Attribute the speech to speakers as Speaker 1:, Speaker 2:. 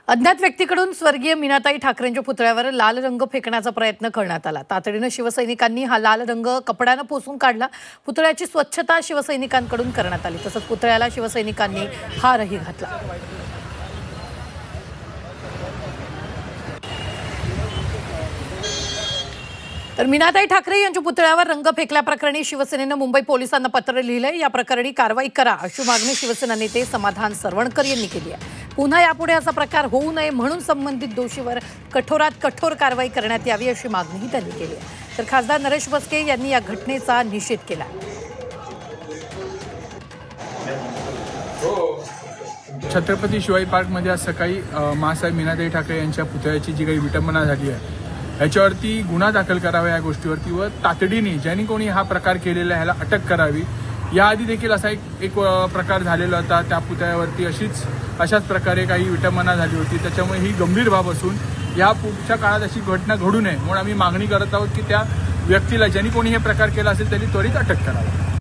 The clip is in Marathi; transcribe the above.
Speaker 1: अज्ञात व्यक्तीकडून स्वर्गीय मीनाताई ठाकरेंच्या पुतळ्यावर लाल रंग फेकण्याचा प्रयत्न करण्यात आला। तातडीने शिवसैनिकांनी हा लाल रंग कपड्याने पुसून काढला। पुतळ्याची स्वच्छता शिवसैनिकांकडून करण्यात आली। तसंच पुतळ्याला शिवसैनिकांनी हारही घातला। तर मीनाताई ठाकरे यांच्या पुतळ्यावर रंग फेकल्याप्रकरणी शिवसेनेने मुंबई पोलिसांना पत्र लिहिलंय। या प्रकरणी कारवाई करा अशी मागणी शिवसेना नेते समाधान सरवणकर यांनी केली आहे। पुन्हा यापुढे असा प्रकार होऊ नये म्हणून संबंधित दोषीवर कठोरात कठोर कारवाई करण्यात यावी अशी मागणीही त्यांनी केली आहे। तर खासदार नरेश बसके यांनी या घटनेचा निषेध केला।
Speaker 2: छत्रपती शिवाजी पार्कमध्ये आज सकाळी मासाहेब मीनाताई ठाकरे यांच्या पुतळ्याची जी काही विटंबना झाली आहे याच्यावरती गुन्हा दाखल करावा या गोष्टीवरती व तातडीने ज्यांनी कोणी हा प्रकार केलेला आहे ह्याला अटक करावी। याआधी देखील असा एक प्रकार झालेला होता, त्या पुतळ्यावरती अशाच प्रकारे काही विटंबना झाली होती। त्याच्यामुळे ही गंभीर बाब असून या पुढच्या काळात अशी घटना घडू नये म्हणून आम्ही मागणी करत आहोत की त्या व्यक्तीला ज्यांनी कोणी हे प्रकार केला असेल त्यांनी त्वरित अटक करावी।